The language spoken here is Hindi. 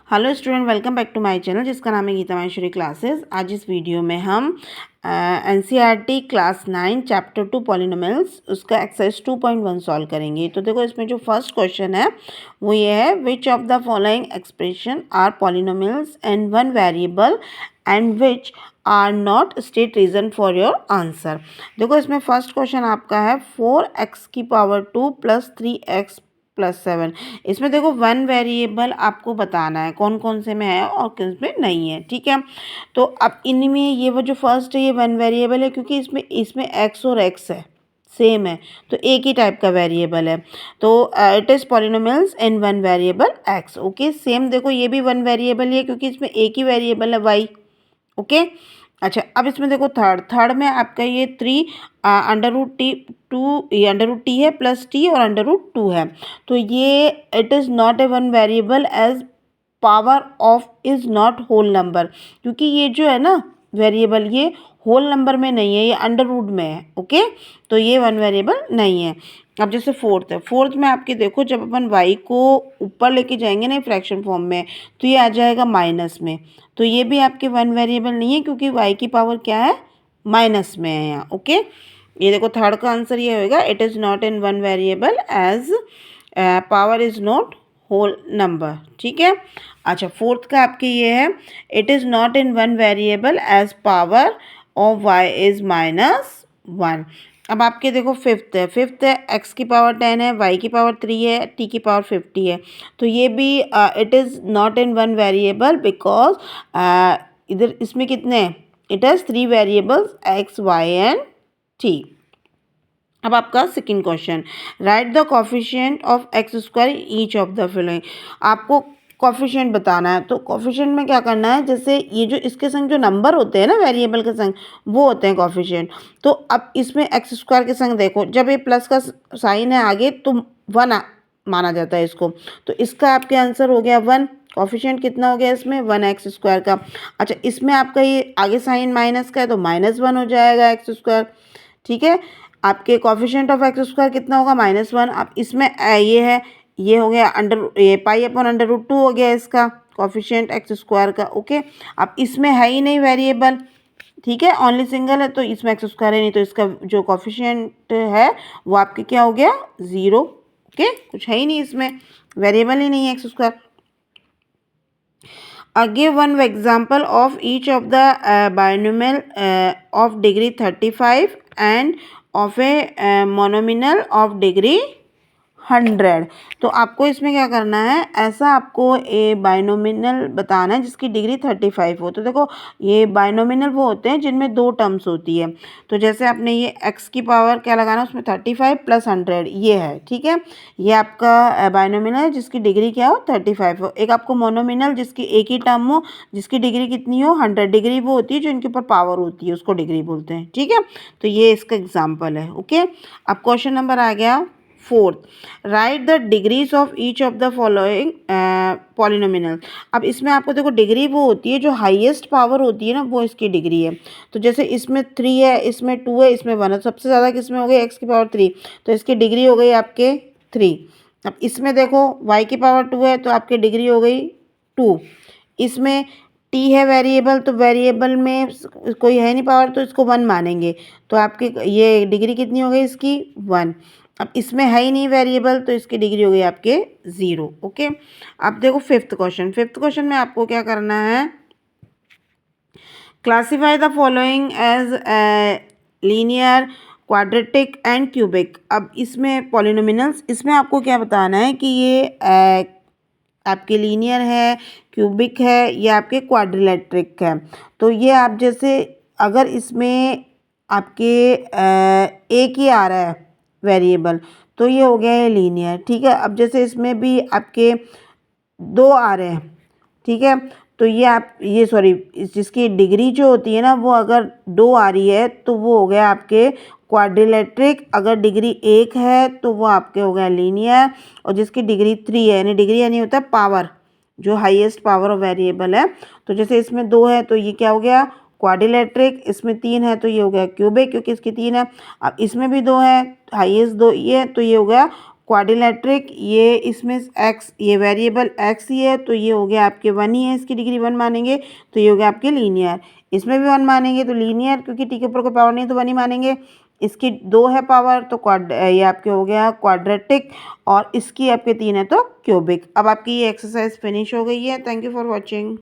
Hello student, welcome back to my channel जिसका नाम है गीता माहेश्वरी क्लासेस। आज इस वीडियो में हम एनसीईआरटी क्लास 9 चैप्टर 2 पॉलिनोमियल्स उसका एक्सरसाइज 2.1 सॉल्व करेंगे। तो देखो, इसमें जो फर्स्ट क्वेश्चन है वो ये है, which of the following expression are polynomials and one variable and which are not state reason for your answer. देखो, इसमें फर्स्ट क्वेश्चन आपका है 4x⁻² + 3x+7। इसमें देखो वन वेरिएबल आपको बताना है कौन कौन से में है और किस में नहीं है। ठीक है, तो अब इनमें ये वो जो फर्स्ट है ये वन वेरिएबल है, क्योंकि इसमें एक्स और एक्स है, सेम है, तो एक ही टाइप का वेरिएबल है। तो it is polynomials in one variable x. Okay, same देखो ये भी वन वेरिएबल ही है, क्योंकि इसमें एक ही वेरिएबल है वाई। ओके, अच्छा, अब इसमें देखो थर्ड में आपका ये 3 √t है प्लस t और √2 है। तो ये it is not a one variable as power of is not whole number, क्योंकि ये जो है ना वेरिएबल ये होल नंबर में नहीं है, ये अंडर रूट में है। ओके, तो ये वन वेरिएबल नहीं है। अब जैसे फोर्थ है, फोर्थ में आपके देखो जब अपन y को ऊपर लेके जाएंगे ना फ्रैक्शन फॉर्म में, तो ये आ जाएगा माइनस में। तो ये भी आपके वन वेरिएबल नहीं है, क्योंकि y की पावर क्या है, माइनस में है यहाँ। ओके, ये देखो थर्ड का आंसर ये होगा, it is not in one variable as power is not whole number. ठीक है, अच्छा, फोर्थ का आपके ये है, it is not in one variable as power of y is -1। अब आपके देखो फिफ्थ है x की पावर 10 है, y की पावर 3 है, t की पावर 50 है। तो ये भी it is not in one variable because इधर इसमें कितने हैं, it has 3 variables x, y and t। अब आपका second question, right the coefficient of x² each of the following. आपको कोफिशिएंट बताना है। तो कोफिशिएंट में क्या करना है, जैसे ये जो इसके संग जो नंबर होते हैं ना वेरिएबल के संग, वो होते हैं कोफिशिएंट। तो अब इसमें x² के संग देखो, जब ये प्लस का साइन है आगे तो 1 माना जाता है इसको। तो इसका आपके आंसर हो गया 1। कोफिशिएंट कितना हो गया इसमें, 1x²। का अच्छा, इसमें आपका ये आगे साइन माइनस का है तो -1 हो जाएगा x²। ठीक है, आपके कोफिशिएंट ऑफ x² कितना होगा, -1। अब इसमें ये है, ये हो गया ये π/√2 हो गया इसका कोफिशिएंट x² का। ओके, अब इसमें है ही नहीं वेरिएबल, ठीक है, ओनली सिंगल है, तो इसमें x² है नहीं, तो इसका जो कोफिशिएंट है वो आपके क्या हो गया, 0। ओके, कुछ है ही नहीं इसमें, वेरिएबल ही नहीं है x²। Give one example of each of the binomial of degree 35 and of a monomial of degree 100। तो आपको इसमें क्या करना है, ऐसा आपको ए बाइनोमिनल बताना है जिसकी डिग्री 35 हो। तो देखो, ये बाइनोमिनल वो होते हैं जिनमें 2 टर्म्स होती है। तो जैसे आपने ये x की पावर क्या लगाना, उसमें 35 + 100 ये है। ठीक है, ये आपका बाइनोमिनल है जिसकी डिग्री क्या हो, 35 हो। एक आपको मोनोमिनल जिसकी एक ही टर्म हो, जिसकी डिग्री कितनी हो, 100 डिग्री, वो होती है जो इनके ऊपर पावर होती है, उसको डिग्री बोलते हैं। ठीक है, तो ये इसका एग्जाम्पल है। ओके, अब क्वेश्चन नंबर आ गया fourth, write the degrees of each of the following polynomial. अब इसमें आपको देखो डिग्री वो होती है जो हाईएस्ट पावर होती है ना, वो इसकी डिग्री है। तो जैसे इसमें 3 है, इसमें 2 है, इसमें 1 है, सबसे ज़्यादा किसमें हो गई, x की पावर 3, तो इसकी डिग्री हो गई आपके 3। अब इसमें देखो y की पावर 2 है, तो आपकी डिग्री हो गई 2। इसमें t है वेरिएबल, तो वेरिएबल में कोई है नहीं पावर, तो इसको 1 मानेंगे, तो आपकी ये डिग्री कितनी हो गई इसकी, 1। अब इसमें है ही नहीं वेरिएबल, तो इसकी डिग्री हो गई आपके 0। ओके, अब देखो फिफ्थ क्वेश्चन में आपको क्या करना है, classify the following as linear, quadratic and cubic. अब इसमें पॉलिनोमिनल्स, इसमें आपको क्या बताना है कि ये आपके लीनियर है, क्यूबिक है, या आपके क्वाड्रिलेट्रिक है। तो ये आप जैसे अगर इसमें आपके एक ही आ रहा है वेरिएबल, तो ये हो गया है लीनियर। ठीक है, अब जैसे इसमें भी आपके 2 आ रहे हैं, ठीक है, तो ये आप ये सॉरी जिसकी डिग्री जो होती है ना, वो अगर 2 आ रही है तो वो हो गया आपके क्वाड्रिलेट्रिक। अगर डिग्री 1 है तो वो आपके हो गया लीनियर, और जिसकी डिग्री 3 है, यानी डिग्री यानी होता है पावर, जो हाईएस्ट पावर ऑफ वेरिएबल है। तो जैसे इसमें 2 है तो ये क्या हो गया, क्वाड्रिलेट्रिक। इसमें 3 है तो ये हो गया क्यूबिक, क्योंकि इसकी 3 है। अब इसमें भी 2 है, हाईएस्ट 2 ये है, तो ये हो गया क्वाड्रिलेटरिक, ये इसमें एक्स, ये वेरिएबल एक्स ही है तो ये हो गया आपके 1 ही है, इसकी डिग्री 1 मानेंगे तो ये हो गया आपके लीनियर। इसमें भी 1 मानेंगे तो लीनियर, क्योंकि टी के ऊपर कोई पावर नहीं तो 1 ही मानेंगे। इसकी 2 है पावर तो ये आपके हो गया क्वाड्रेटिक, और इसकी आपके 3 है तो क्यूबिक। अब आपकी ये एक्सरसाइज फिनिश हो गई है। Thank you for watching.